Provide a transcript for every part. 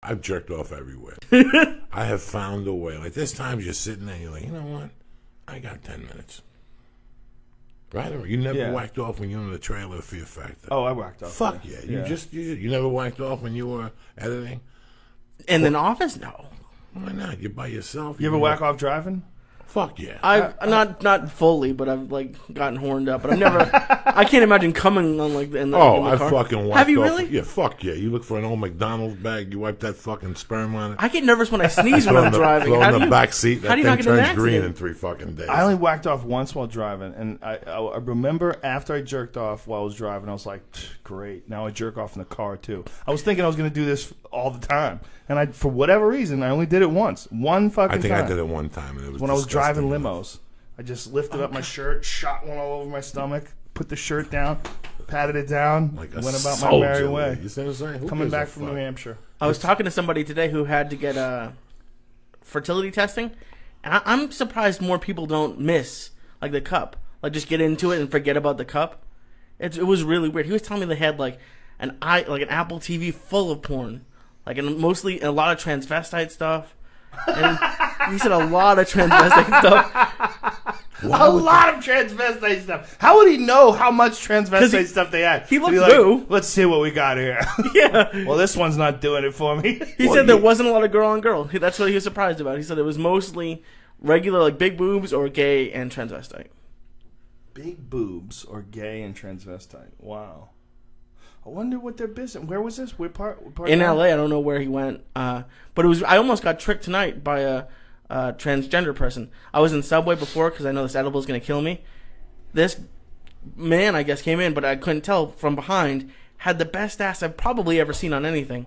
I've jerked off everywhere. I have found a way. Like, there's times you're sitting there and you're like, you know what? I got 10 minutes. Right? Or you never whacked off when you were in the trailer for your factor. Oh, I whacked off. Fuck yeah. You never whacked off when you were editing? In an office? No. Why not? You're by yourself. You ever whack off driving? Fuck yeah. I've not fully, but I've like gotten horned up. But I've never. I can't imagine coming on like in the I car. fucking whacked Have you off. really? Yeah, fuck yeah. You look for an old McDonald's bag, you wipe that fucking sperm on it. I get nervous when I sneeze when I'm driving. Throw in the back seat. That how do you thing not get an turns green accident? in 3 fucking days. I only whacked off once while driving, and I remember after I jerked off while I was driving, I was like, great. Now I jerk off in the car too. I was thinking I was going to do this all the time, and for whatever reason, I only did it once. One fucking time. I think I did it one time, and it was when I was driving disgusting. limos. I just lifted up my shirt, shot one all over my stomach, put the shirt down, patted it down, Like a went about my soldier, merry way. You see what I'm saying? Who Coming gives a back from fuck? New Hampshire. I was talking to somebody today who had to get fertility testing, and I'm surprised more people don't miss like the cup, like just get into it and forget about the cup. It was really weird. He was telling me they had like an Apple TV full of porn, like and mostly a lot of transvestite stuff. And he said a lot of transvestite stuff. A lot of transvestite stuff. How would he know how much transvestite stuff they had? He looked He'd be through. Let's see what we got here. Yeah. Well, this one's not doing it for me. He said there wasn't a lot of girl on girl. That's what he was surprised about. He said it was mostly regular, like big boobs or gay and transvestite. Big boobs or gay and transvestite. Wow. I wonder what their business. Where was this? What part In LA, I don't know where he went. But it was. I almost got tricked tonight by a transgender person. I was in Subway before because I know this edible is going to kill me. This man, I guess, came in, but I couldn't tell from behind. Had the best ass I've probably ever seen on anything.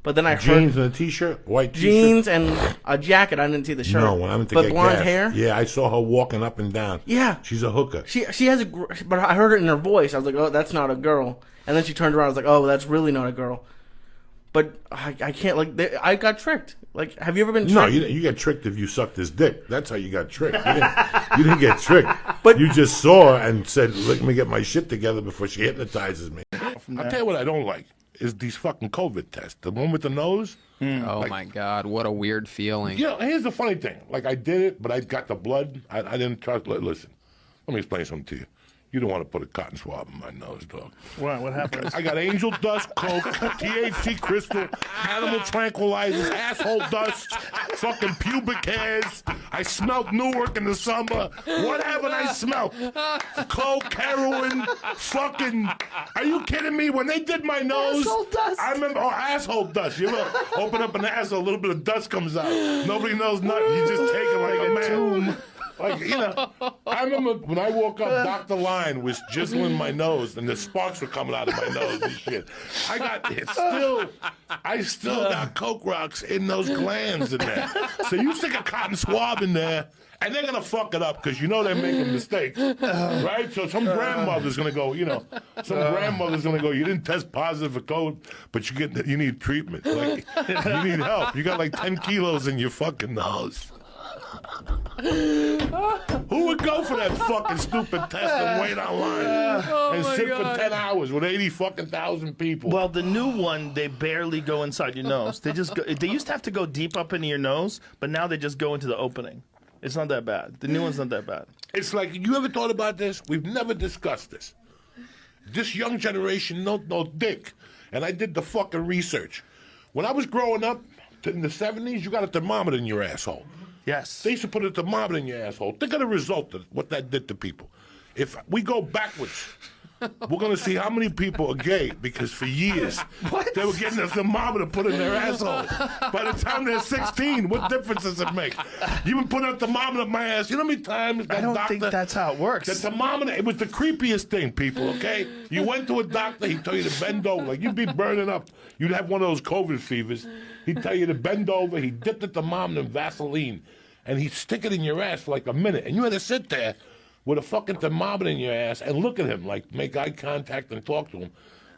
But then I Jeans heard and a t-shirt, white t-shirt. jeans and a jacket. I didn't see the shirt. No, when I went to but get blonde gas. hair. Yeah, I saw her walking up and down. Yeah, She's a hooker. she has but I heard it in her voice. I was like, oh, that's not a girl. And then she turned around. I was like, oh, that's really not a girl. But I can't I got tricked. Like, have you ever been tricked? No, you get tricked if you sucked his dick. That's how you got tricked. You didn't get tricked. But you just saw her and said, let me get my shit together before she hypnotizes me. I'll tell you what I don't like is these fucking COVID tests. The one with the nose. Oh, my God. What a weird feeling. You know, here's the funny thing. Like, I did it, but I got the blood. I didn't trust. Listen, let me explain something to you. You don't want to put a cotton swab in my nose, dog. What happened? I got angel dust, coke, THC crystal, animal tranquilizers, asshole dust, fucking pubic hairs. I smelled Newark in the summer. What haven't I smelled? Coke, heroin, fucking. Are you kidding me? When they did my nose, Asshole dust. I remember. Oh, asshole dust. You ever open up an asshole, a little bit of dust comes out. Nobody knows nothing. You just take it like a man. Like, you know, I remember when I woke up, Dr. Line was jizzling my nose, and the sparks were coming out of my nose and shit. I still got coke rocks in those glands in there. So you stick a cotton swab in there, and they're gonna fuck it up because you know they're making mistakes, right? So some grandmother's gonna go, you didn't test positive for COVID, but you need treatment. Like, you need help. You got like 10 kilos in your fucking nose. Who would go for that fucking stupid test and wait online and sit for 10 hours with 80 fucking thousand people? Well, the new one, they barely go inside your nose. They used to have to go deep up into your nose, but now they just go into the opening. It's not that bad. The new one's not that bad. It's like, you ever thought about this? We've never discussed this. This young generation don't know dick. And I did the fucking research. When I was growing up in the 70s, you got a thermometer in your asshole. Yes. They used to put a thermometer in your asshole. Think of the result of what that did to people. If we go backwards, we're going to see how many people are gay because for years they were getting a thermometer put in their asshole. By the time they're 16, what difference does it make? You been putting a thermometer in my ass. You know how many times that I don't doctor, think that's how it works. the thermometer, it was the creepiest thing, people, okay? You went to a doctor, he'd tell you to bend over. Like, you'd be burning up. You'd have one of those COVID fevers. He'd tell you to bend over. He'd dip the thermometer in Vaseline, and he'd stick it in your ass for like a minute. And you had to sit there with a fucking thermometer in your ass and look at him, like make eye contact and talk to him.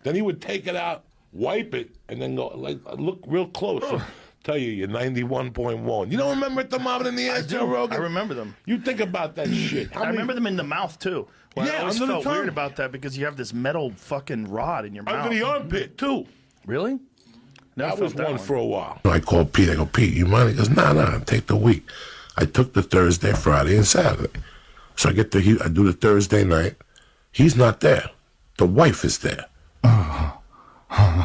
Then he would take it out, wipe it, and then go like look real close. And tell you you're 91.1. You don't remember a thermometer in the ass, Joe Rogan? I remember them. You think about that shit. I remember them in the mouth, too. Well, Yeah, I always under the felt tongue. weird about that because you have this metal fucking rod in your mouth. Under the armpit, too. Really? That was felt one for a while. I called Pete. I go, Pete, you mind? He goes, nah, take the week. I took the Thursday, Friday, and Saturday. So I do the Thursday night. He's not there. The wife is there.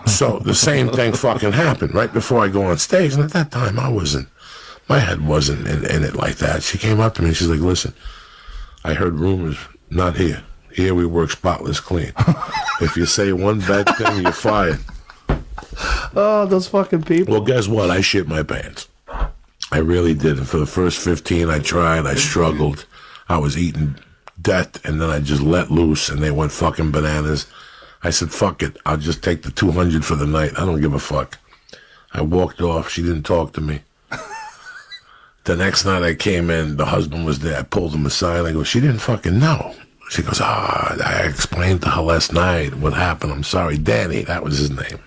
So the same thing fucking happened right before I go on stage. And at that time, my head wasn't in it like that. She came up to me and she's like, listen, I heard rumors, not here. Here we work spotless clean. If you say one bad thing, you're fired. Oh, those fucking people. Well, guess what? I shit my pants. I really did. And for the first 15, I tried. I struggled. I was eating death, and then I just let loose, and they went fucking bananas. I said, fuck it. I'll just take the 200 for the night. I don't give a fuck. I walked off. She didn't talk to me. The next night I came in, the husband was there. I pulled him aside. I go, she didn't fucking know. She goes, I explained to her last night what happened. I'm sorry. Danny, that was his name.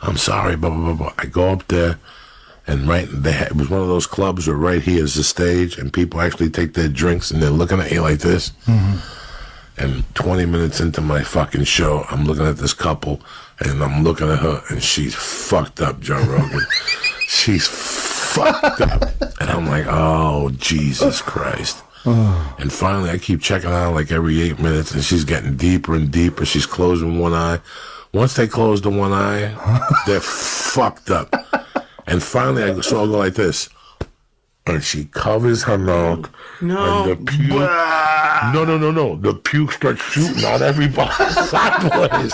I'm sorry, blah, blah, blah, blah. I go up there, and it was one of those clubs where right here is the stage, and people actually take their drinks, and they're looking at you like this. Mm-hmm. And 20 minutes into my fucking show, I'm looking at this couple, and I'm looking at her, and she's fucked up, Joe Rogan. She's fucked up. And I'm like, oh, Jesus Christ. And finally, I keep checking out like every 8 minutes, and she's getting deeper and deeper. She's closing one eye. Once they close the one eye, they're fucked up. And finally, I'll go like this. And she covers her mouth. No. And the puke. No. The puke starts shooting out everybody sideways.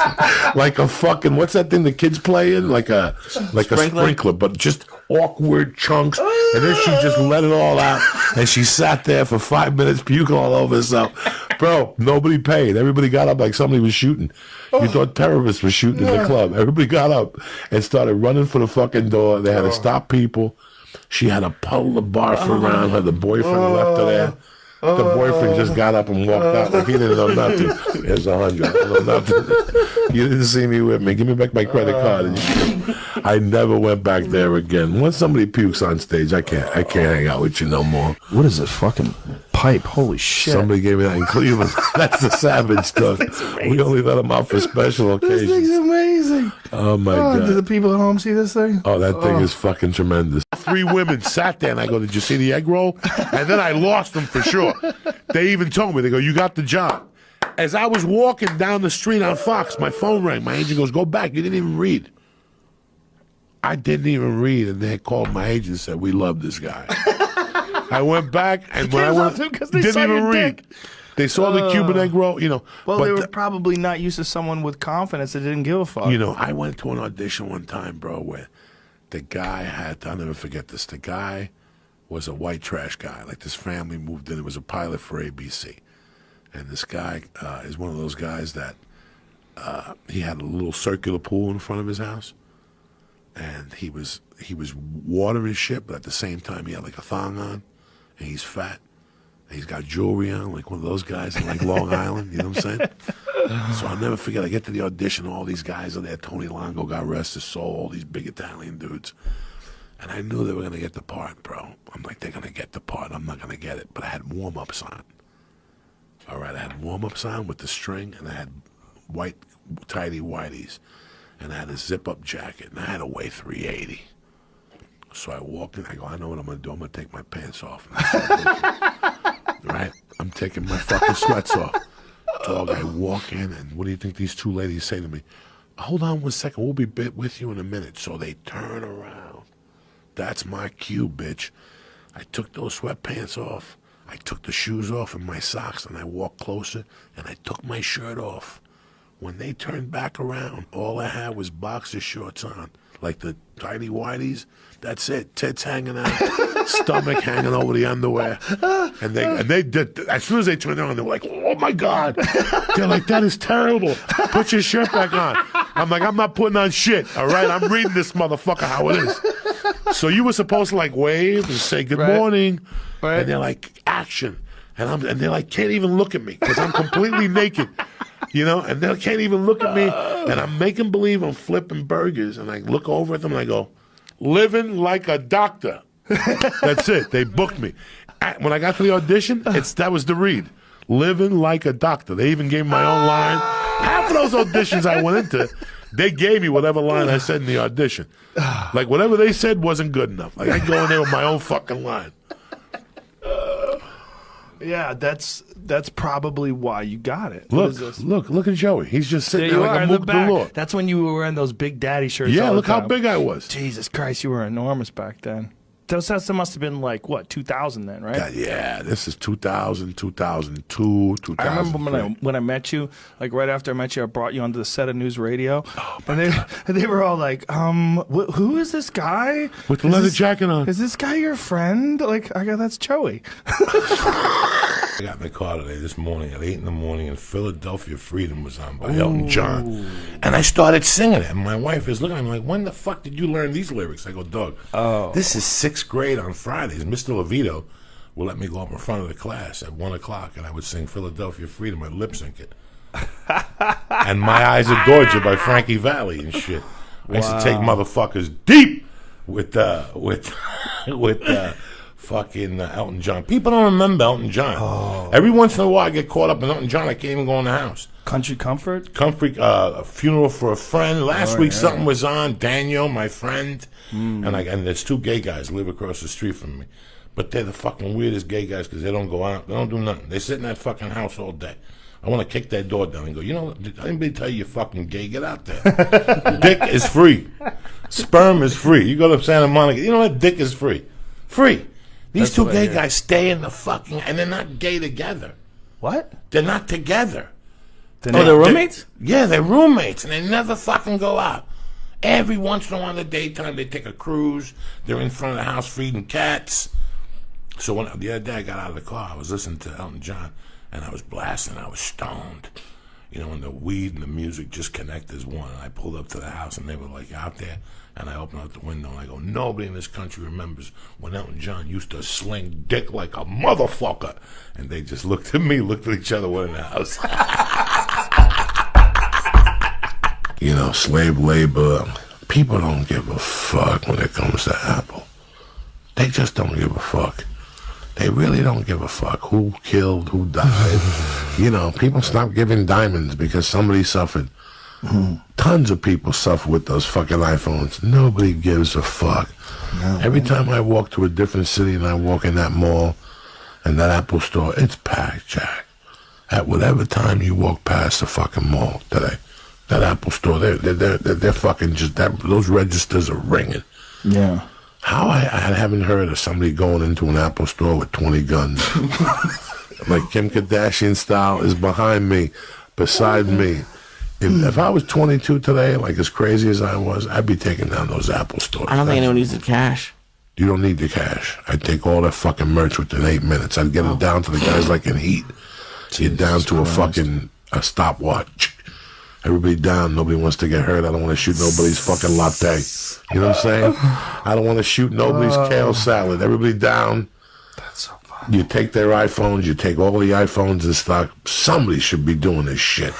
Like a fucking, what's that thing the kids play in? Like a sprinkler, but just awkward chunks. And then she just let it all out. And she sat there for 5 minutes puking all over herself. Bro, nobody paid. Everybody got up like somebody was shooting. You thought terrorists were shooting in the club. Everybody got up and started running for the fucking door. They had to stop people. She had a puddle of barf around her. The boyfriend left her there. The boyfriend just got up and walked out like he didn't know nothing. Here's 100. I don't know nothing. You didn't see me with me. Give me back my credit card. And I never went back there again. Once somebody pukes on stage, I can't hang out with you no more. What is this fucking pipe? Holy shit. Somebody gave me that in Cleveland. That's the savage stuff. We only let them out for special occasions. This thing's amazing. Oh, my God. Do the people at home see this thing? Oh, that thing is fucking tremendous. 3 women sat there, and I go, did you see the egg roll? And then I lost them for sure. They even told me, they go, you got the job. As I was walking down the street on Fox, my phone rang. My agent goes, go back. You didn't even read. I didn't even read, and they called my agent and said, we love this guy. I went back, and when I went, didn't even read. They saw the Cuban egg roll, you know. Well, they were probably not used to someone with confidence that didn't give a fuck. You know, I went to an audition one time, bro, where the guy I'll never forget this. The guy was a white trash guy. Like, this family moved in. It was a pilot for ABC. And this guy is one of those guys that he had a little circular pool in front of his house. And he was watering shit, but at the same time, he had like a thong on. And he's fat. And he's got jewelry on, like one of those guys in like Long Island. You know what I'm saying? So I'll never forget. I get to the audition. All these guys are there. Tony Longo, God rest his soul. All these big Italian dudes. And I knew they were going to get the part, bro. I'm like, they're going to get the part. I'm not going to get it. But I had warm-ups on. All right, I had warm-ups on with the string, and I had white tidy whities. And I had a zip-up jacket, and I had to weigh 380. So I walked in. I go, I know what I'm going to do. I'm going to take my pants off. Right? I'm taking my fucking sweats off. Dog, I walk in, and what do you think these 2 ladies say to me? Hold on 1 second. We'll be with you in a minute. So they turn around. That's my cue, bitch. I took those sweatpants off. I took the shoes off and my socks, and I walked closer, and I took my shirt off. When they turned back around, all I had was boxer shorts on, like the tidy whities. That's it. Tits hanging out, stomach hanging over the underwear. And they did. As soon as they turned around, they were like, "Oh my God!" They're like, "That is terrible. Put your shirt back on." I'm like, "I'm not putting on shit. All right, I'm reading this motherfucker how it is." So you were supposed to like wave and say good morning, and they're like, "Action," and they're like, can't even look at me because I'm completely naked. You know, and they can't even look at me, and I'm making believe I'm flipping burgers, and I look over at them and I go, living like a doctor. That's it. They booked me. When I got to the audition, that was the read. Living like a doctor. They even gave me my own line. Half of those auditions I went into, They gave me whatever line I said in the audition. Like, whatever they said wasn't good enough. Like, I go in there with my own fucking line. Yeah, that's probably why you got it. Look at Joey. He's just sitting There there you like are a in the mook back. galore. That's when you were wearing those big daddy shirts. Yeah, all the look how time. big I was. Jesus Christ, you were enormous back then. That must have been like, what, 2000 then, right? Yeah, this is 2000, 2002, 2003. I remember when I met you, like right after I met you, I brought you onto the set of News Radio. And they were all like, who is this guy? With the leather jacket on. Is this guy your friend? Like, I go, that's Joey. I got in the car today this morning at 8 in the morning, and Philadelphia Freedom was on by Elton John. And I started singing it, and my wife is looking at me like, when the fuck did you learn these lyrics? I go, Doug, this is 6th grade on Fridays. Mr. Levito will let me go up in front of the class at 1 o'clock, and I would sing Philadelphia Freedom. I'd lip sync it. And My Eyes Adored You by Frankie Valli and shit. I used to take motherfuckers deep with fucking Elton John. People don't remember Elton John. Every once in a while I get caught up in Elton John. I can't even go in the house. Country Comfort? A Funeral for a Friend. Last week something was on. Daniel, my friend. And there's 2 gay guys live across the street from me. But they're the fucking weirdest gay guys because they don't go out. They don't do nothing. They sit in that fucking house all day. I want to kick that door down and go, did anybody tell you you're fucking gay? Get out there. Dick is free. Sperm is free. You go to Santa Monica. You know what? Dick is free. Free. These 2 gay guys stay in the fucking, and they're not gay together. What? They're not together. They're roommates? Yeah, they're roommates, and they never fucking go out. Every once in a while in the daytime, they take a cruise. They're in front of the house feeding cats. So the other day I got out of the car, I was listening to Elton John, and I was blasting. I was stoned. And the weed and the music just connect as one. And I pulled up to the house, and they were like out there. And I opened up the window, and I go, nobody in this country remembers when Elton John used to sling dick like a motherfucker. And they just looked at me, looked at each other, we're in the house. Slave labor. People don't give a fuck when it comes to Apple. They just don't give a fuck. They really don't give a fuck who killed, who died. People stop giving diamonds because somebody suffered. Tons of people suffer with those fucking iPhones. Nobody gives a fuck. No. Every time I walk to a different city and I walk in that mall and that Apple store, it's packed, Jack. At whatever time you walk past the fucking mall today, that Apple store, they're fucking just those registers are ringing. Yeah. How I haven't heard of somebody going into an Apple store with 20 guns, like Kim Kardashian style, is behind me, beside me. If I was 22 today, like as crazy as I was, I'd be taking down those Apple stores. I don't think anyone uses cash. You don't need the cash. I'd take all that fucking merch within 8 minutes. I'd get it down to the guys like in Heat. Get down to a stopwatch. Everybody down. Nobody wants to get hurt. I don't want to shoot nobody's fucking latte. You know what I'm saying? I don't want to shoot nobody's kale salad. Everybody down. That's so funny. You take their iPhones. You take all the iPhones in stock. Somebody should be doing this shit.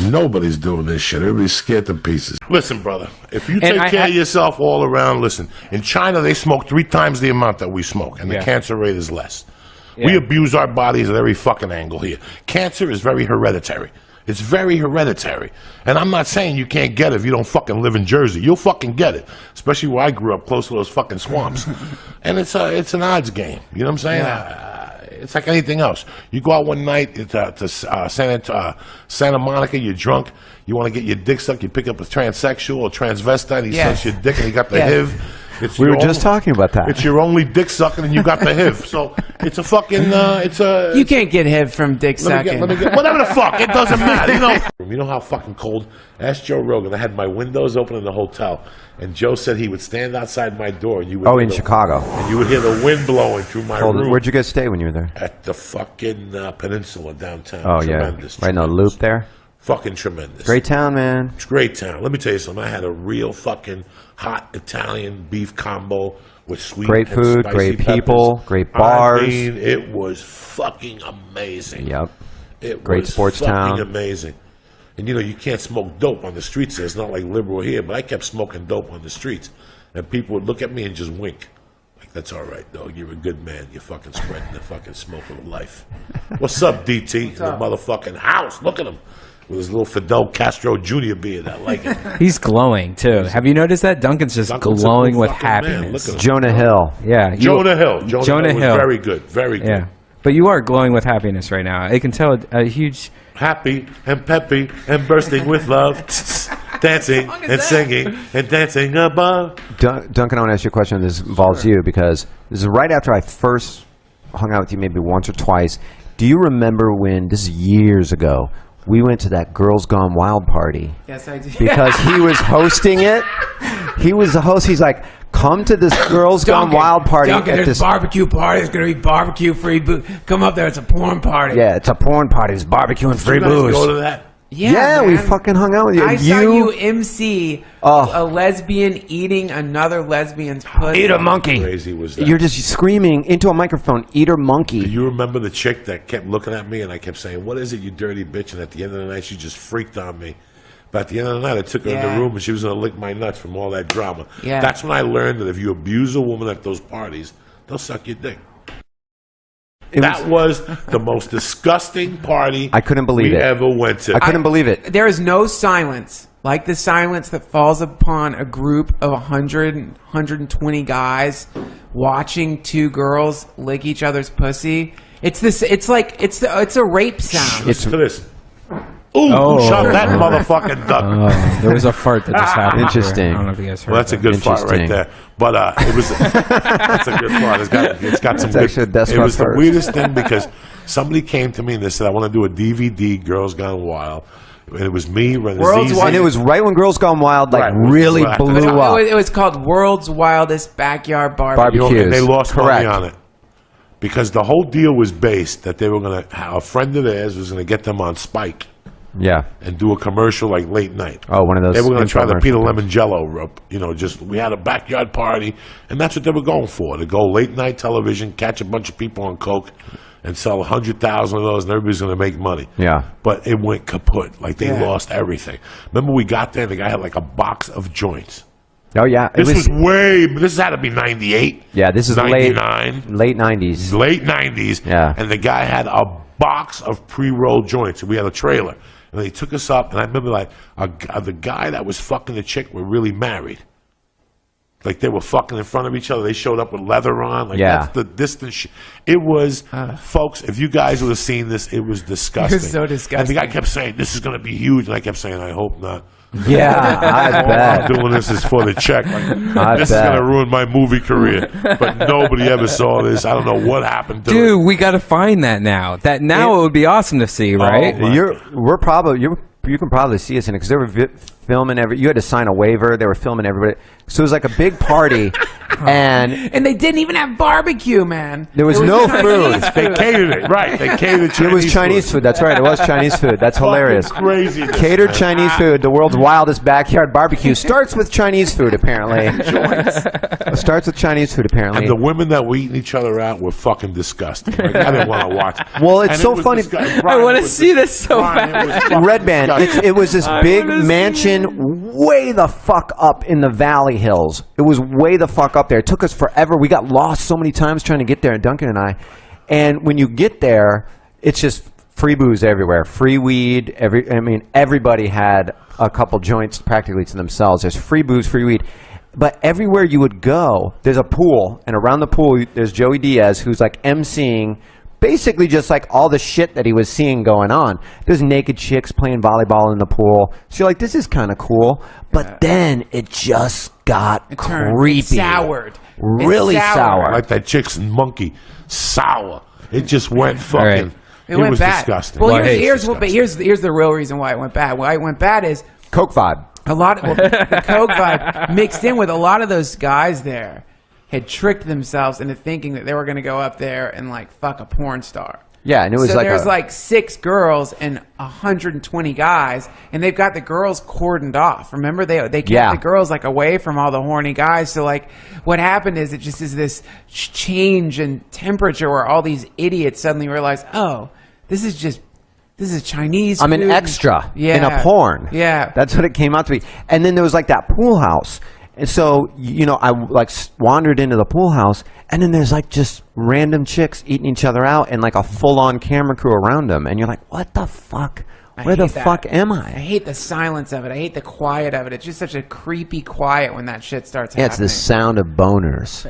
Nobody's doing this shit. Everybody's scared to pieces. Listen, brother, if you take care of yourself all around, listen, in China, they smoke 3 times the amount that we smoke, and the cancer rate is less. Yeah. We abuse our bodies at every fucking angle here. Cancer is very hereditary. It's very hereditary. And I'm not saying you can't get it if you don't fucking live in Jersey. You'll fucking get it, especially where I grew up, close to those fucking swamps. And it's an odds game. You know what I'm saying? Yeah. It's like anything else. You go out one night to Santa Monica, you're drunk, you want to get your dick sucked, you pick up a transsexual or transvestite, he sucks your dick and he got the HIV. We were just talking about that. It's your only dick sucking and you got the HIV. So it's a fucking, You can't get HIV from dick sucking. Whatever the fuck, it doesn't matter. You know how fucking cold? Ask Joe Rogan. I had my windows open in the hotel, and Joe said he would stand outside my door. And you would in Chicago. And you would hear the wind blowing through my room. Where'd you guys stay when you were there? At the fucking peninsula downtown. Oh, tremendous, yeah. Right in the loop there? Fucking tremendous. Great town, man. It's a great town. Let me tell you something. I had a real fucking hot Italian beef combo with sweet great food, great people, peppers. Great bars. I mean, it was fucking amazing. Yep. It great was sports fucking town. Amazing. And you can't smoke dope on the streets. It's not like liberal here, but I kept smoking dope on the streets. And people would look at me and just wink. Like, that's all right, dog. You're a good man. You're fucking spreading the fucking smoke of life. What's up, DT? In the motherfucking house. Look at him. with his little Fidel Castro Jr. beard. I like it. He's glowing too. Have you noticed that? Duncan's just Duncan's glowing a with fucking man. happiness. Look at him. Jonah Hill. Yeah, Jonah Hill. Jonah Hill Hill. was very good. Very good. Yeah, but you are glowing with happiness right now. I can tell a huge. Happy and peppy and bursting with love. Dancing and singing and dancing above. Duncan, I want to ask you a question. This involves you because this is right after I first hung out with you, maybe once or twice. Do you remember when, this is years ago, we went to that Girls Gone Wild party? Yes, I do. Because he was hosting it. He was the host. He's like, come to this Girls Gone Wild party. Duncan, there's a barbecue party. There's going to be barbecue free booze. Come up there. It's a porn party. Yeah, it's a porn party. It's barbecue and free You guys booze. go to that? Yeah, we man. fucking hung out with you. I saw you MC a lesbian eating another lesbian's pussy. Eat a monkey. Crazy was that? You're just screaming into a microphone, eat a monkey. Do you remember the chick that kept looking at me and I kept saying, "What is it, you dirty bitch?" And at the end of the night, she just freaked on me. But at the end of the night, I took her in Yeah. the room and she was going to lick my nuts from all that drama. Yeah. That's when I learned that if you abuse a woman at those parties, they'll suck your dick. That was the most disgusting party I couldn't believe we it. ever went to. I couldn't believe it. There is no silence like the silence that falls upon a group of 100, 120 guys watching two girls lick each other's pussy. It's this. It's like it's a rape sound. Listen to this. Ooh, who shot that motherfucking duck? There was a fart that just happened. Interesting. I don't know if you guys heard. Well, that's a that. good fart right Interesting. there. But it was that's a good fart. It's got some. It's actually the best It was the fart. weirdest thing because somebody came to me and they said, "I want to do a DVD, Girls Gone Wild," and it was me, World's Renazizi. And it was right when Girls Gone Wild Right. really Right. blew It up. was called World's Wildest Backyard Barbecue. Barbecue. and they lost Correct. money on it because the whole deal was based that they were going to. A friend of theirs was going to get them on Spike Yeah. and do a commercial like late night. Oh, one of those. They were going to try the infomercials. Peter Lemon Jello rope. Just we had a backyard party, and that's what they were going for. To go late night television, catch a bunch of people on coke, and sell 100,000 of those, and everybody's going to make money. Yeah. But it went kaput. Like they lost everything. Remember, we got there, and the guy had like a box of joints. Oh, yeah. This This had to be 98. Yeah, this is 99. late 90s. Late 90s. Yeah. And the guy had a box of pre-rolled joints. And we had a trailer. And they took us up. And I remember, like, the guy that was fucking the chick were really married. Like, they were fucking in front of each other. They showed up with leather on. Like, Yeah. that's the distance. It was, folks, if you guys would have seen this, it was disgusting. It was so disgusting. And the guy kept saying, this is going to be huge. And I kept saying, I hope not. Yeah, I All bet. I'm doing this is for the check. Like, I this bet. is going to ruin my movie career. But nobody ever saw this. I don't know what happened to it. Dude, we got to find that now. It would be awesome to see, right? my- You can probably see us in it because they were filming you had to sign a waiver. They were filming everybody. So it was like a big party, and And they didn't even have barbecue, man. there was It no Chinese food. They catered it, right? They catered Chinese It was Chinese food. That's right. It was Chinese food. That's hilarious. Crazy. Catered Chinese food. The world's wildest backyard barbecue starts with Chinese food, apparently. Starts with Chinese food, apparently. And the women that were eating each other out were fucking disgusting. Like, I didn't want to watch. Well, it's And so it was funny. disgusting. I Brian, want it to was see this so Brian, bad. it was fucking Red Band. disgusting. It was this big wanna see mansion way the fuck up in the Valley Hills. It was way the fuck up there. It took us forever. We got lost so many times trying to get there, Duncan and I. And when you get there, it's just free booze everywhere, free weed. Everybody had a couple joints practically to themselves. There's free booze, free weed. But everywhere you would go, there's a pool, and around the pool, there's Joey Diaz, who's like emceeing basically just like all the shit that he was seeing going on. There's naked chicks playing volleyball in the pool. So you're like, this is kind of cool. But then it just got creepy. It soured. Really It soured. sour. Like that chick's monkey. Sour. It just went fucking. Right. It went was bad. disgusting. Well, It was here's disgusting. here's the real reason why it went bad. Why it went bad is Coke vibe. a lot of the Coke vibe mixed in with a lot of those guys there had tricked themselves into thinking that they were going to go up there and like fuck a porn star. Yeah, and it was So like there's a, like 6 girls and 120 guys, and they've got the girls cordoned off. Remember, they kept Yeah. the girls like away from all the horny guys. So like, what happened is it just is this change in temperature where all these idiots suddenly realize, oh, this is Chinese. I'm an food. extra in Yeah. a porn. Yeah. That's what it came out to be. And then there was like that pool house. And so, I like wandered into the pool house, and then there's like just random chicks eating each other out and like a full-on camera crew around them. And you're like, what the fuck Where the hate that. fuck am I I? hate the silence of it. I hate the quiet of it. It's just such a creepy quiet when that shit starts Yeah, it's happening. the sound of boners.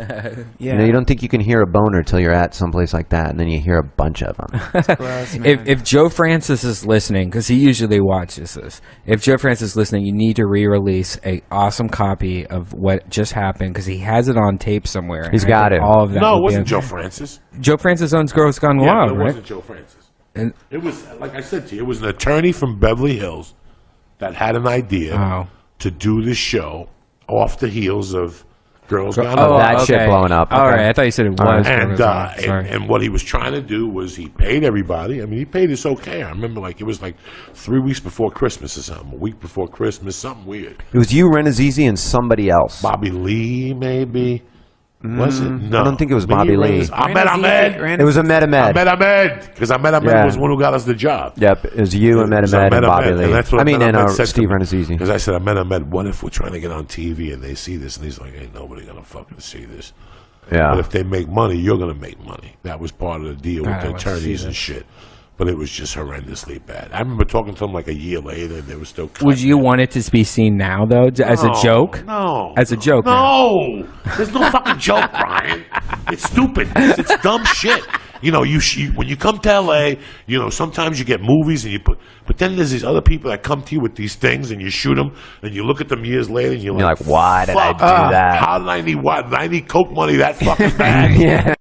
Yeah. You know, you don't think you can hear a boner till you're at someplace like that, and then you hear a bunch of them. Gross, man. If Joe Francis is listening, because he usually watches this, if Joe Francis is listening, you need to re-release a awesome copy of what just happened because he has it on tape somewhere. He's and I got think it. All of that. No, it would be wasn't on- Joe Francis. Joe Francis owns Girls Gone Yeah, Wild, but it right? wasn't Joe Francis. And- It was, like I said to you, it was an attorney from Beverly Hills that had an idea Oh. to do this show off the heels of Girls Gone Oh, Wild. that shit blowing up. All Okay. right, I thought you said it All was. right. And, Girls Gone. Sorry. and what he was trying to do was he paid everybody. I mean, he paid us okay. I remember it was like 3 weeks before Christmas or something, a week before Christmas, something weird. It was you, Renazizi, and somebody else. Bobby Lee, maybe. Was it? No. I don't think it was Maybe Bobby Lee. Ahmed. It was Ahmed. Ahmed. Because Ahmed Yeah. was the one who got us the job. Yep, it was you, Ahmed, So and Bobby Lee. And that's what and said to Steve me. Renazizi. Because I said, Ahmed, what if we're trying to get on TV and they see this? And he's like, ain't nobody going to fucking see this. Yeah. But if they make money, you're going to make money. That was part of the deal with I the want to see attorneys and this. shit. But it was just horrendously bad. I remember talking to them like a year later, and they were still. Would you want it to be seen now, though, as a joke? No. As a joke, No. There's no fucking joke, Brian. It's stupid. It's dumb shit. You know, when you come to LA, you know, sometimes you get movies and but then there's these other people that come to you with these things and you shoot them and you look at them years later and you're You're like, why did I fuck, do that? How did I need what? Did I need Coke money that fucking bad? Yeah.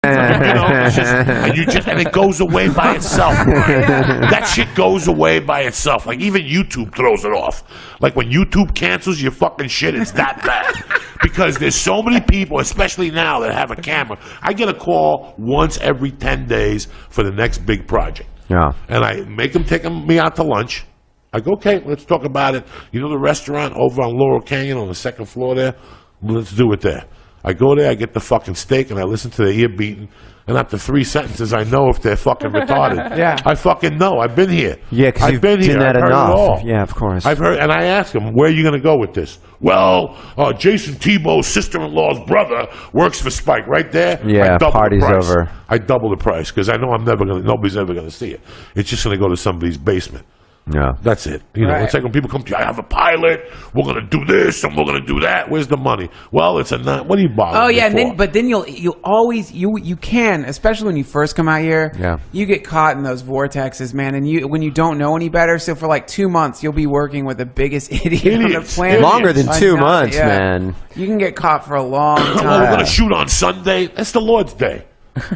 You know, it's just, and it goes away by itself. That shit goes away by itself. Like even YouTube throws it off. Like when YouTube cancels your fucking shit, it's that bad. Because there's so many people, especially now, that have a camera. I get a call once every 10 days for the next big project. Yeah. And I make them take me out to lunch. I go, okay, let's talk about it. You know the restaurant over on Laurel Canyon on the second floor there? Let's do it there. I go there, I get the fucking steak, and I listen to the ear beating. And after 3 sentences, I know if they're fucking retarded. Yeah. I fucking know. I've been here. Yeah, because I've you've been seen here. that I've heard it all. enough. Yeah, of course. I've heard, and I ask him, where are you going to go with this? Well, Jason Tebow's sister-in-law's brother works for Spike right there. Yeah, I double party's the price. over. I double the price because I know nobody's ever going to see it. It's just going to go to somebody's basement. Yeah. That's it. You know, Right. it's like when people come to you, I have a pilot, we're going to do this and we're going to do that. Where's the money? Well, it's what are you bothering Oh yeah, me and for? then you'll always you can, especially when you first come out here. Yeah. You get caught in those vortexes, man, and when you don't know any better. So for like 2 months, you'll be working with the biggest idiot on the Idiots. planet. Longer than I 2 know, months, yeah. man. You can get caught for a long Well, we're time. going to shoot on Sunday. That's the Lord's Day.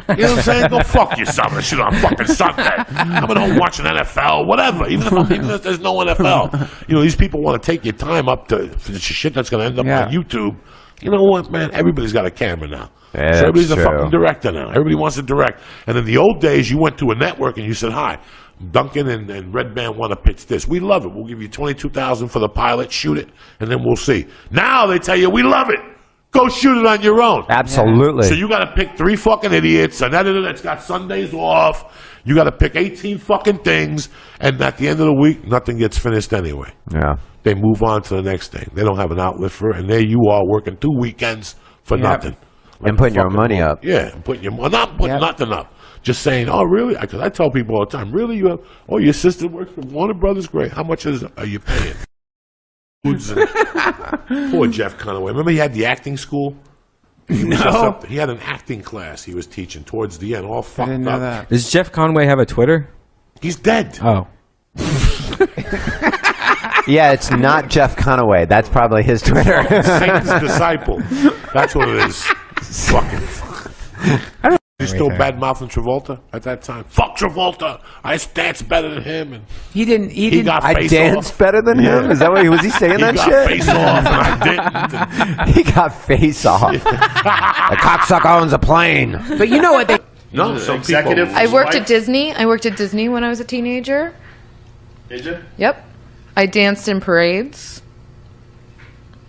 You know what I'm saying? Go fuck yourself and shoot on fucking Sunday. I'm at home watching NFL, whatever. Even if there's no NFL. You know, these people want to take your time up to shit that's going to end up Yeah. on YouTube. You know what, man? Everybody's got a camera now. Yeah, so everybody's a that's fucking true. director now. Everybody wants to direct. And in the old days, you went to a network and you said, hi, Duncan and Red Band want to pitch this. We love it. We'll give you $22,000 for the pilot. Shoot it, and then we'll see. Now they tell you, we love it. Go shoot it on your own. Absolutely. So you got to pick 3 fucking idiots, another that's got Sundays off. You got to pick 18 fucking things, and at the end of the week, nothing gets finished anyway. Yeah. They move on to the next thing. They don't have an outlet for it, and there you are working 2 weekends for nothing. And putting your fucking money moron. up. Yeah, and putting not putting Yep. nothing up. Just saying, oh, really? Because I tell people all the time, really? You have? Oh, your sister works for Warner Brothers? Great. How much are you paying? Poor Jeff Conaway. Remember he had the acting school? He had an acting class he was teaching towards the end, all I fucked didn't know up. that. Does Jeff Conway have a Twitter? He's dead. Oh. Yeah, it's not Jeff Conaway. That's probably his Twitter. Satan's disciple. That's what it is. Fucking. He's still bad mouthing Travolta at that time. Fuck Travolta. I dance better than him. And He didn't. he got I face dance off. better than him? Is that what was he saying He that got shit? face off, and I didn't. He got face off. The cocksucker owns a plane. But you know what? They No, some executive- people. I worked at Disney. I worked at Disney when I was a teenager. Did you? Yep. I danced in parades.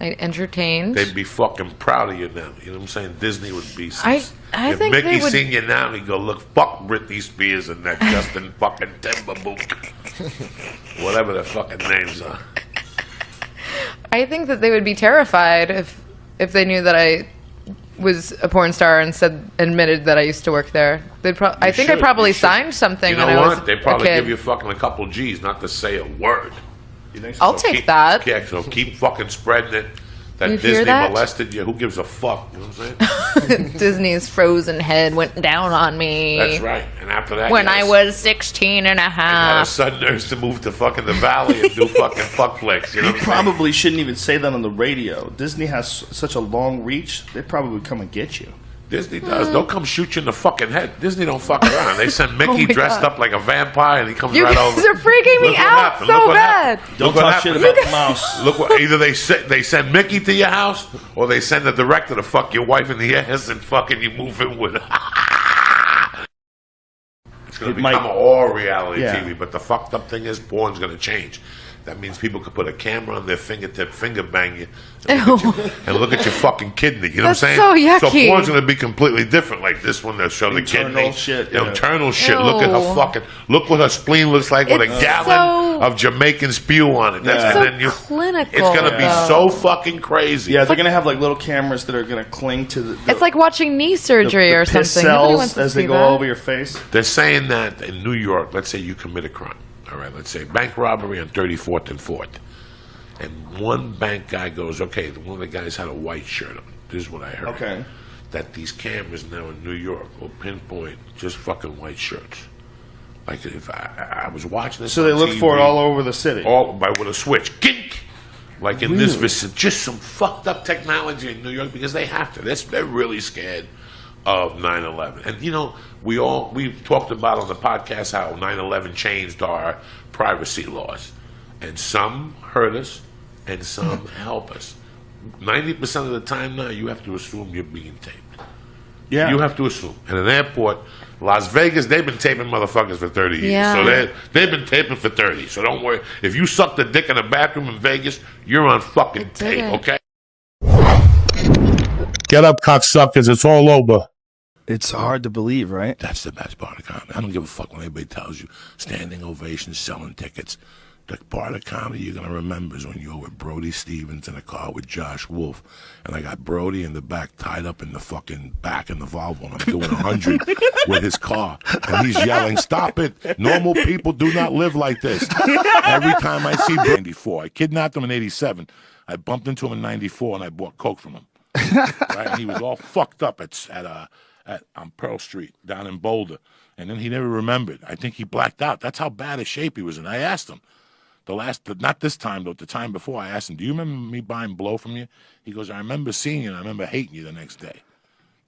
I entertained. They'd be fucking proud of you now. You know what I'm saying? Disney would be. I if think Mickey they would. seen you now, he'd go, look, fuck Britney Spears and that Justin fucking Timberlake. Whatever their fucking names are. I think that they would be terrified if they knew that I was a porn star and admitted that I used to work there. I think I probably signed something You know when I was what? They a probably kid. give you fucking a couple G's not to say a word. You think so? I'll take that. Yeah, so keep fucking spreading it. That You hear Disney that? molested you. Who gives a fuck? You know what I'm saying? Disney's frozen head went down on me. That's right. And after that, When I was 16 and a I had a half. son nurse to move to fucking the valley and do fucking fuck flicks. You know You what I'm saying? probably shouldn't even say that on the radio. Disney has such a long reach, they probably come and get you. Disney does. They'll come shoot you in the fucking head. Disney don't fuck around. They send Mickey my dressed God. up like a vampire and he comes You right guys over. are freaking me Look what out happened. so Look what bad. happened. Don't Look what talk shit happened. about the mouse. Look what either they send Mickey to your house or they send the director to fuck your wife in the ass and fucking you move in with her. It's gonna become all reality TV, but the fucked up thing is porn's gonna change. That means people could put a camera on their fingertip, finger bang you, and look at your fucking kidney. You know That's what I'm saying? so yucky. So porn's gonna be completely different. Like this one, they'll show the Internal kidney, shit, the yeah. internal shit. Look at her Ew. fucking. Look what her spleen looks like with a It's gallon so- of Jamaican spew on it. That's, Yeah. and So then you. clinical, It's gonna be though. so fucking crazy. Yeah, they're gonna have like little cameras that are gonna cling to the It's like watching knee surgery the or piss something. Nobody cells wants to as see they go that. all over your face. They're saying that in New York, let's say you commit a crime. All right, let's say bank robbery on 34th and 4th. And one bank guy goes, okay, one of the guys had a white shirt on. This is what I heard. Okay. That these cameras now in New York will pinpoint just fucking white shirts. Like if I was watching this So they on look TV, for it all over the city. all by with a switch. Gink! Like in this vicinity, just some fucked up technology in New York because they have to. They're really scared of 9/11. And you know, we've talked about on the podcast how 9/11 changed our privacy laws. And some hurt us and some help us. 90% of the time now you have to assume you're being taped. Yeah. You have to assume. In an airport, Las Vegas, they've been taping motherfuckers for 30 years. Yeah. So they've been taping for 30. So don't worry. If you sucked a dick in a bathroom in Vegas, you're on fucking tape, it. okay? Get up, cocksuckers. It's all over. It's hard to believe, right? That's the best part of comedy. I don't give a fuck when anybody tells you standing ovations, selling tickets. The part of comedy you're going to remember is when you were with Brody Stevens in a car with Josh Wolf. And I got Brody in the back tied up in the fucking back in the Volvo. And I'm doing 100 with his car. And he's yelling, stop it. Normal people do not live like this. Every time I see 94. I kidnapped him in 87. I bumped into him in 94 and I bought Coke from him. Right? And he was all fucked up on Pearl Street down in Boulder. And then he never remembered. I think he blacked out. That's how bad a shape he was in. I asked him. Not this time, though, the time before, I asked him, do you remember me buying blow from you? He goes, I remember seeing you and I remember hating you the next day.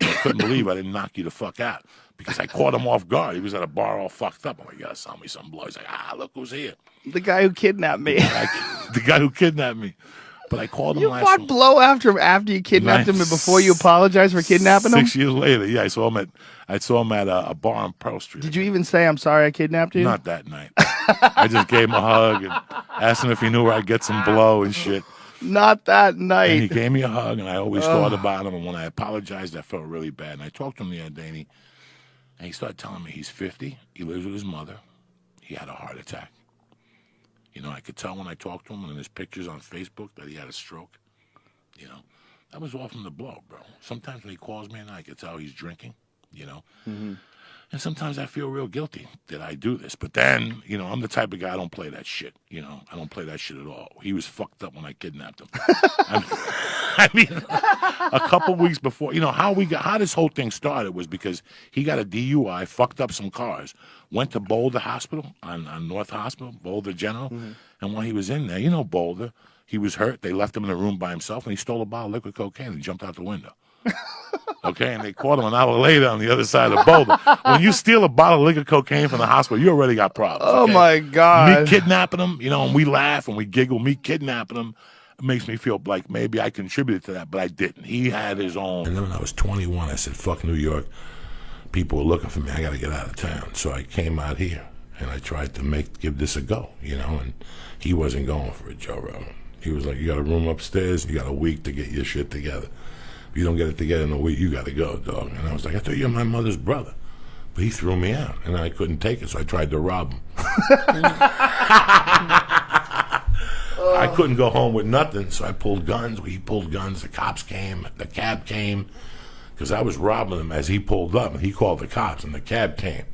I couldn't believe I didn't knock you the fuck out because I caught him off guard. He was at a bar all fucked up. I'm like, you gotta sell me some blow. He's like, look who's here. The guy who kidnapped me. The guy who kidnapped me. But I called him You last bought week. blow after you kidnapped him and before you apologized for kidnapping him? 6 years later, yeah, I saw him at a bar on Pearl Street. Did you even say, I'm sorry I kidnapped you? Not that night. I just gave him a hug and asked him if he knew where I'd get some blow and shit. Not that And he night. gave me a hug, and I always thought about him. And when I apologized, I felt really bad. And I talked to him the other day, and he started telling me he's 50. He lives with his mother. He had a heart attack. You know, I could tell when I talked to him, and in his pictures on Facebook, that he had a stroke. You know, that was all from the blow, bro. Sometimes when he calls me, and I could tell he's drinking. You know. Mm-hmm. And sometimes I feel real guilty that I do this. But then, you know, I'm the type of guy, I don't play that shit. You know, I don't play that shit at all. He was fucked up when I kidnapped him. I mean, a couple weeks before, you know, how this whole thing started was because he got a DUI, fucked up some cars, went to Boulder Hospital, on North Hospital, Boulder General. Mm-hmm. And when he was in there, you know, Boulder, he was hurt. They left him in a room by himself, and he stole a bottle of liquid cocaine and jumped out the window. Okay, and they caught him an hour later on the other side of Boulder. When you steal a bottle of liquid cocaine from the hospital, you already got problems. Oh, okay? my God. Me kidnapping him, you know, and we laugh and we giggle. Me kidnapping him makes me feel like maybe I contributed to that, but I didn't. He had his own. And then when I was 21, I said, fuck New York. People were looking for me. I got to get out of town. So I came out here, and I tried to give this a go, you know, and he wasn't going for it, Joe Rogan. He was like, you got a room upstairs, you got a week to get your shit together. If you don't get it together in a week, you got to go, dog. And I was like, I thought you were my mother's brother. But he threw me out, and I couldn't take it, so I tried to rob him. I couldn't go home with nothing, so I pulled guns. He pulled guns. The cops came. The cab came. because I was robbing him as he pulled up, and he called the cops, and the cab came.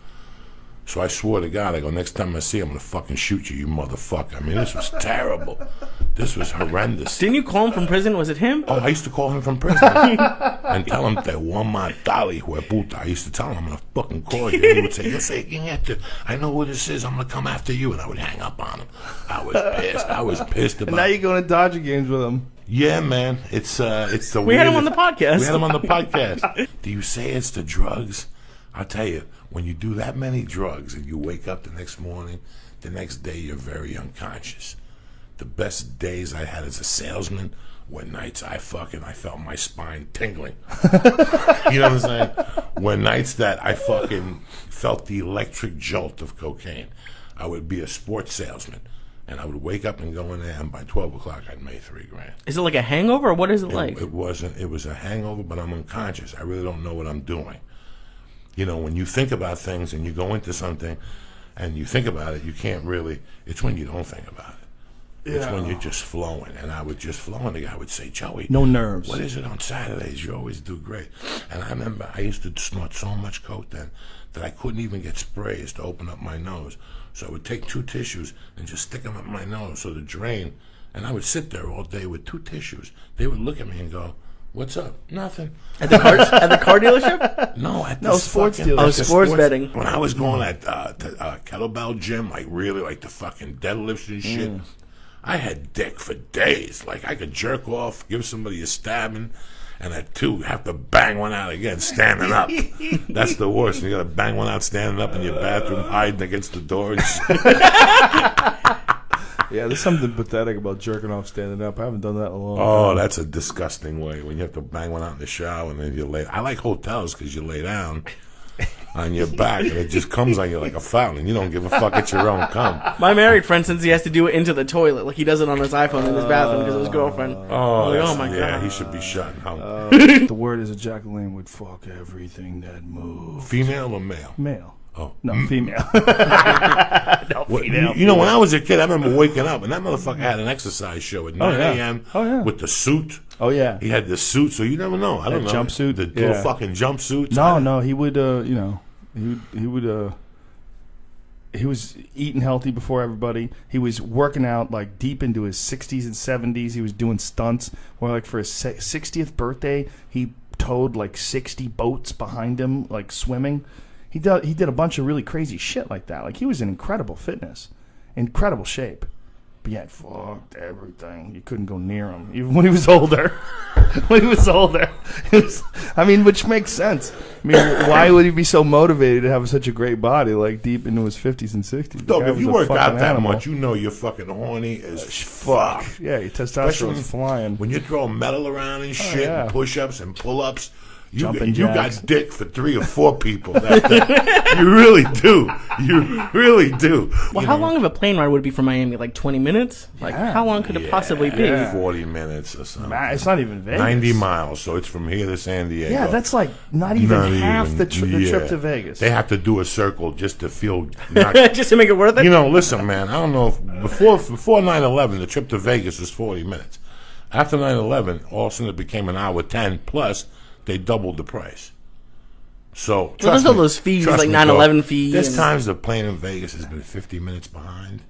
So I swore to God, I go, next time I see him, I'm going to fucking shoot you, you motherfucker. I mean, this was terrible. This was horrendous. Didn't you call him from prison? Was it him? Oh, I used to call him from prison and tell him that one más dale, hueputa. I used to tell him, I'm going to fucking call you. And he would say, you're faking it. I know who this is. I'm going to come after you. And I would hang up on him. I was pissed. I was pissed about it. And now you're going to Dodger games with him. Yeah, man. It's the We had him on the podcast. We had him on the podcast. Do you say it's the drugs? I'll tell you, when you do that many drugs and you wake up the next morning, the next day you're very unconscious. The best days I had as a salesman were nights I felt my spine tingling. You know what I'm saying? Were nights that I fucking felt the electric jolt of cocaine. I would be a sports salesman, and I would wake up and go in there, and by 12 o'clock I'd made $3,000. Is it like a hangover, or what is it like? It wasn't. It was a hangover, but I'm unconscious. I really don't know what I'm doing. You know, when you think about things and you go into something and you think about it, you can't really, it's when you don't think about it. It's when you're just flowing. And I would just flow, and the guy would say, Joey, no nerves. What is it on Saturdays? You always do great. And I remember I used to snort so much coke then that I couldn't even get sprays to open up my nose. So I would take 2 tissues and just stick them up my nose so the drain, and I would sit there all day with 2 tissues. They would look at me and go, what's up? Nothing. At the car dealership? No, at No, the sports fucking, dealership. Oh, sports betting. When I was going at the kettlebell gym, like really, like the fucking deadlifts and shit, I had dick for days. Like I could jerk off, give somebody a stabbing, and at 2 have to bang one out again standing up. That's the worst. You gotta bang one out standing up in your bathroom, hiding against the door and shit. Yeah, there's something pathetic about jerking off standing up. I haven't done that in a long time. Oh, that's a disgusting way when you have to bang one out in the shower and then you lay. I like hotels because you lay down on your back and it just comes on you like a fountain. You don't give a fuck. It's your own cum. My married friend, since he has to do it into the toilet, like he does it on his iPhone in his bathroom because of his girlfriend. Oh, My yeah, God. he should be shot. The word is Jacqueline would fuck everything that moves. Female or male? Male. Oh. No, female. No, Well, female. you know, when I was a kid, I remember waking up and that motherfucker had an exercise show at 9 a.m. Oh, yeah. with the suit. Oh, yeah. He had the suit, so you never know. I don't know. Jumpsuit. The little fucking jumpsuits. No, he would, he was eating healthy before everybody. He was working out like deep into his 60s and 70s. He was doing stunts where like for his 60th birthday, he towed like 60 boats behind him, like swimming. He did a bunch of really crazy shit like that. Like he was in incredible fitness, incredible shape. But yeah, fucked everything. You couldn't go near him, even when he was older. Which makes sense. I mean, why would he be so motivated to have such a great body, like deep into his 50s and 60s? Dog, if you work out that much, you know you're fucking horny as fuck. Yeah, your testosterone's flying. When you throw metal around and shit, and push-ups and pull-ups, you jacks. got dick for 3 or 4 people. You really do. You really do. Well, how long of a plane ride would it be from Miami? Like 20 minutes? Like, how long could it possibly be? 40 minutes or something. It's not even Vegas. 90 miles, so it's from here to San Diego. Yeah, that's like not even half the trip to Vegas. They have to do a circle just to feel... just to make it worth it? You know, listen, man, I don't know if... Before 9/11, the trip to Vegas was 40 minutes. After 9/11, all of a sudden it became an hour 10, plus they doubled the price. So, there's all those fees, like 9/11 fees. There's times the plane in Vegas has been 50 minutes behind,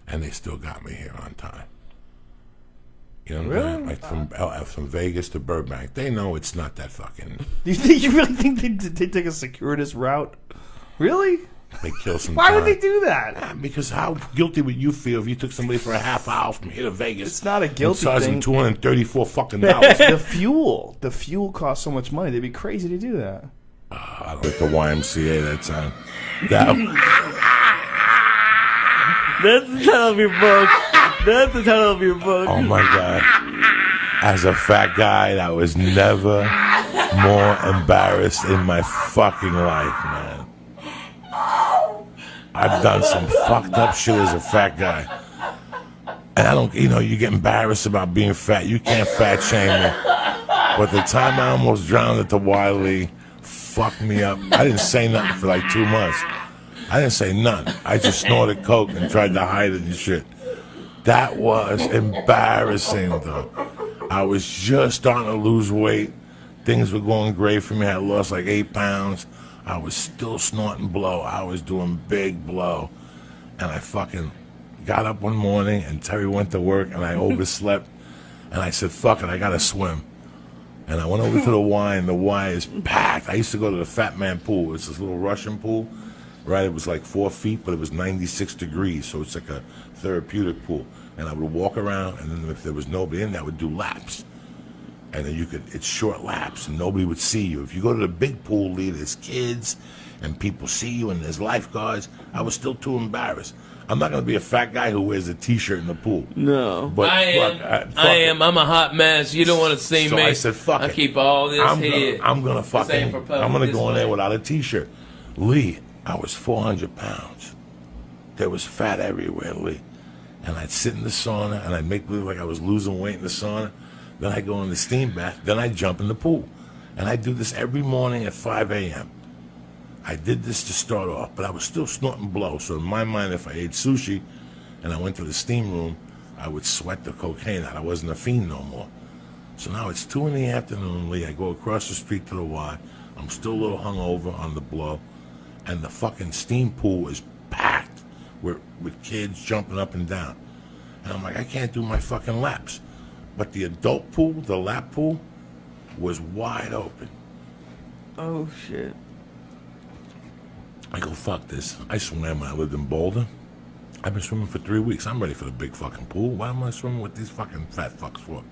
and they still got me here on time. You know what I'm saying? Like from Vegas to Burbank. They know it's not that fucking... You really think they take a circuitous route? Really? They kill some Why time. would they do that? Because how guilty would you feel if you took somebody for a half hour from here to Vegas? It's not a guilty thing. $234 fucking. The fuel costs so much money. They'd be crazy to do that. I don't like the YMCA that time. That's the title of your book. That's the title of your book. Oh my God. As a fat guy, I was never more embarrassed in my fucking life, man. I've done some fucked up shit as a fat guy. And I don't, you get embarrassed about being fat. You can't fat shame me. But the time I almost drowned at the Wiley fucked me up. I didn't say nothing for like 2 months. I didn't say nothing. I just snorted coke and tried to hide it and shit. That was embarrassing, though. I was just starting to lose weight. Things were going great for me. I lost like 8 pounds. I was still snorting blow. I was doing big blow. And I fucking got up one morning and Terry went to work and I overslept. And I said, fuck it, I got to swim. And I went over to the Y, and the Y is packed. I used to go to the Fat Man pool. It's this little Russian pool, right? It was like 4 feet, but it was 96 degrees, so it's like a therapeutic pool. And I would walk around, and then if there was nobody in there, I would do laps. And then it's short laps, and nobody would see you. If you go to the big pool, Lee, there's kids, and people see you, and there's lifeguards. I was still too embarrassed. I'm not going to be a fat guy who wears a T-shirt in the pool. No. But I am. I'm a hot mess. You don't want to see so me. I said, fuck it. I keep all this here. I'm going to fucking, I'm going to go in there way. without a T-shirt. Lee, I was 400 pounds. There was fat everywhere, Lee. And I'd sit in the sauna, and I'd make believe like I was losing weight in the sauna. Then I'd go in the steam bath. Then I'd jump in the pool. And I'd do this every morning at 5 a.m. I did this to start off, but I was still snorting blow. So in my mind, if I ate sushi and I went to the steam room, I would sweat the cocaine out. I wasn't a fiend no more. So now it's 2 in the afternoon, Lee. I go across the street to the Y. I'm still a little hungover on the blow. And the fucking steam pool is packed with kids jumping up and down. And I'm like, I can't do my fucking laps. But the adult pool, the lap pool, was wide open. Oh, shit. I go, fuck this. I swam when I lived in Boulder. I've been swimming for 3 weeks. I'm ready for the big fucking pool. Why am I swimming with these fucking fat fucks for?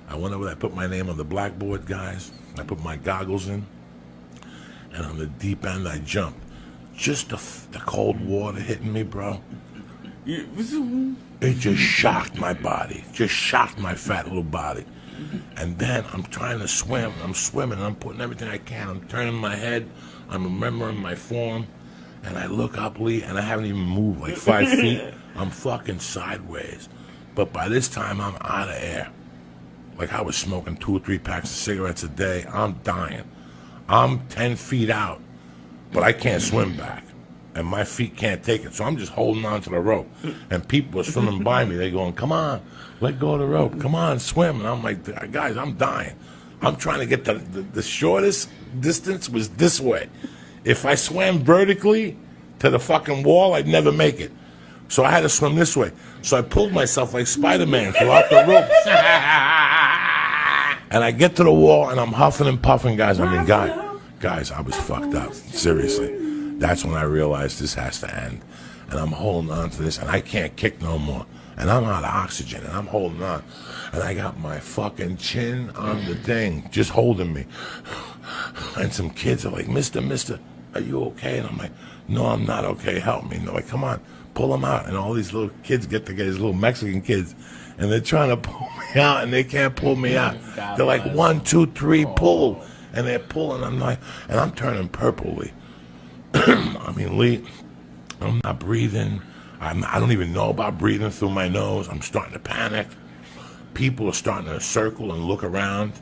I went over there, I put my name on the blackboard, guys. I put my goggles in. And on the deep end, I jumped. Just the cold water hitting me, bro. It just shocked my body. Just shocked my fat little body. And then I'm trying to swim. I'm swimming. I'm putting everything I can. I'm turning my head. I'm remembering my form. And I look up, Lee, and I haven't even moved like 5 feet. I'm fucking sideways. But by this time, I'm out of air. Like I was smoking 2 or 3 packs of cigarettes a day. I'm dying. I'm 10 feet out, but I can't swim back. And my feet can't take it. So I'm just holding on to the rope. And people are swimming by me. They're going, come on, let go of the rope. Come on, swim. And I'm like, guys, I'm dying. I'm trying to get the shortest distance was this way. If I swam vertically to the fucking wall, I'd never make it. So I had to swim this way. So I pulled myself like Spider-Man throughout the ropes. And I get to the wall, and I'm huffing and puffing, guys. I mean, guys, I was fucked up. Seriously. That's when I realized this has to end. And I'm holding on to this, and I can't kick no more. And I'm out of oxygen, and I'm holding on. And I got my fucking chin on the thing, just holding me. And some kids are like, Mister, are you okay? And I'm like, no, I'm not okay. Help me. And they're like, come on, pull him out. And all these little kids get together, these little Mexican kids, and they're trying to pull me out, and they can't pull me out. They're like, 1, 2, 3, pull. And they're pulling. I'm like, and I'm turning purpley. I mean, Lee, I'm not breathing. I don't even know about breathing through my nose. I'm starting to panic. People are starting to circle and look around.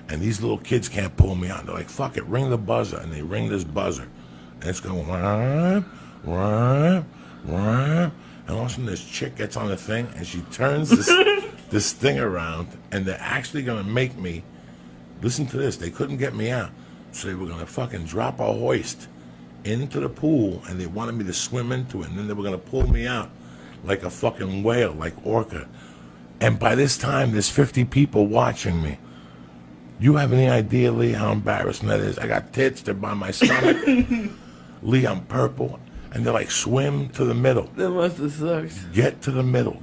And these little kids can't pull me out. They're like, fuck it, ring the buzzer. And they ring this buzzer. And it's going, rah, rah, rah. And all of a sudden this chick gets on the thing and she turns this thing around. And they're actually going to make me, listen to this, they couldn't get me out. So they were going to fucking drop a hoist into the pool, and they wanted me to swim into it, and then they were going to pull me out like a fucking whale, like orca. And by this time, there's 50 people watching me. You have any idea, Lee, how embarrassing that is? I got tits, they're by my stomach. Lee, I'm purple, and they're like, swim to the middle. That must have sucked. Get to the middle,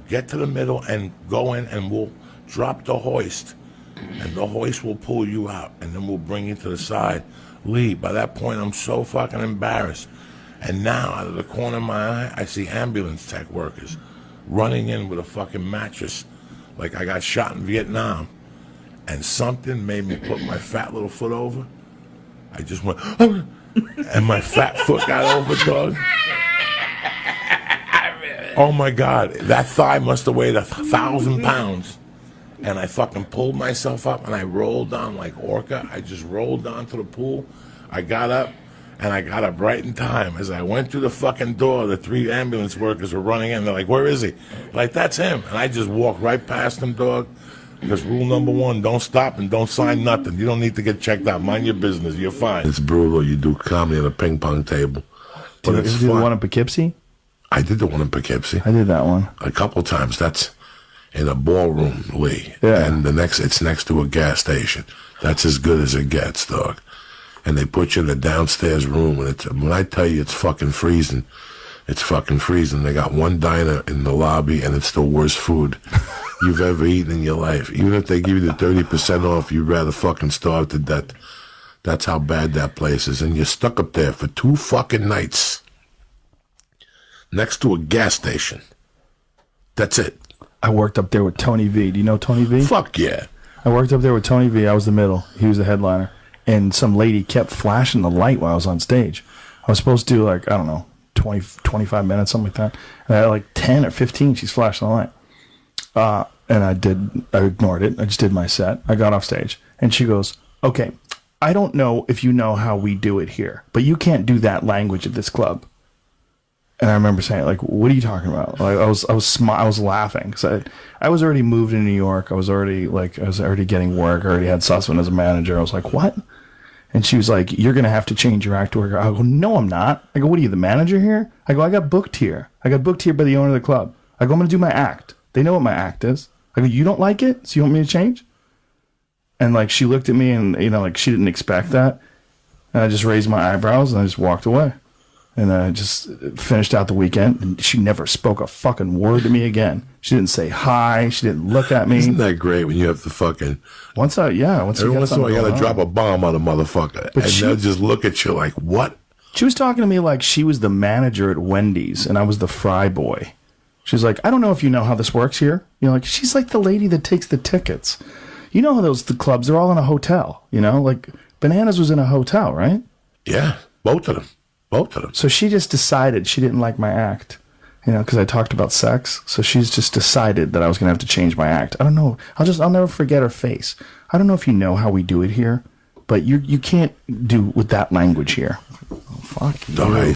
and go in, and we'll drop the hoist, and the hoist will pull you out, and then we'll bring you to the side. Lee, by that point, I'm so fucking embarrassed. And now, out of the corner of my eye, I see ambulance tech workers running in with a fucking mattress like I got shot in Vietnam. And something made me put my fat little foot over. I just went, and my fat foot got over, dog. Oh, my God. That thigh must have weighed 1,000 pounds. And I fucking pulled myself up, and I rolled down like orca. I just rolled down to the pool. I got up, and I got up right in time. As I went through the fucking door, the 3 ambulance workers were running in. They're like, where is he? Like, that's him. And I just walked right past him, dog. Because rule number 1, don't stop and don't sign nothing. You don't need to get checked out. Mind your business. You're fine. It's brutal. You do comedy at a ping pong table. Did you do the one in Poughkeepsie? I did the one in Poughkeepsie. I did that one a couple times. That's in a ballroom, Lee. Yeah. And it's next to a gas station. That's as good as it gets, dog. And they put you in the downstairs room, and when I tell you it's fucking freezing, it's fucking freezing. They got one diner in the lobby, and it's the worst food you've ever eaten in your life. Even if they give you the 30% off, you'd rather fucking starve to death. That's how bad that place is. And you're stuck up there for 2 fucking nights next to a gas station. That's it. I worked up there with Tony V. Do you know Tony V? Fuck yeah. I worked up there with Tony V. I was the middle. He was the headliner. And some lady kept flashing the light while I was on stage. I was supposed to do, like, I don't know, 20, 25 minutes, something like that. And at like 10 or 15, she's flashing the light. And I ignored it. I just did my set. I got off stage. And she goes, okay, I don't know if you know how we do it here, but you can't do that language at this club. And I remember saying, like, what are you talking about? Like, I was laughing because I was already moved to New York. I was already getting work. I already had Sussman as a manager. I was like, what? And she was like, you're going to have to change your act to work. I go, no, I'm not. I go, what are you, the manager here? I go, I got booked here. I got booked here by the owner of the club. I go, I'm going to do my act. They know what my act is. I go, you don't like it? So you want me to change? And, like, she looked at me and, you know, like, she didn't expect that. And I just raised my eyebrows and I just walked away. And I just finished out the weekend, and she never spoke a fucking word to me again. She didn't say hi. She didn't look at me. Isn't that great when you have to fucking... Every once in a while, you got to drop a bomb on a motherfucker. But they'll just look at you like, what? She was talking to me like she was the manager at Wendy's, and I was the fry boy. She's like, I don't know if you know how this works here. You know, like, she's like the lady that takes the tickets. You know how the clubs, they're all in a hotel, you know? Like, Bananas was in a hotel, right? Yeah, both of them. So she just decided she didn't like my act, you know, because I talked about sex. So she's just decided that I was going to have to change my act. I don't know. I'll never forget her face. I don't know if you know how we do it here, but you can't do with that language here. Oh, fuck you.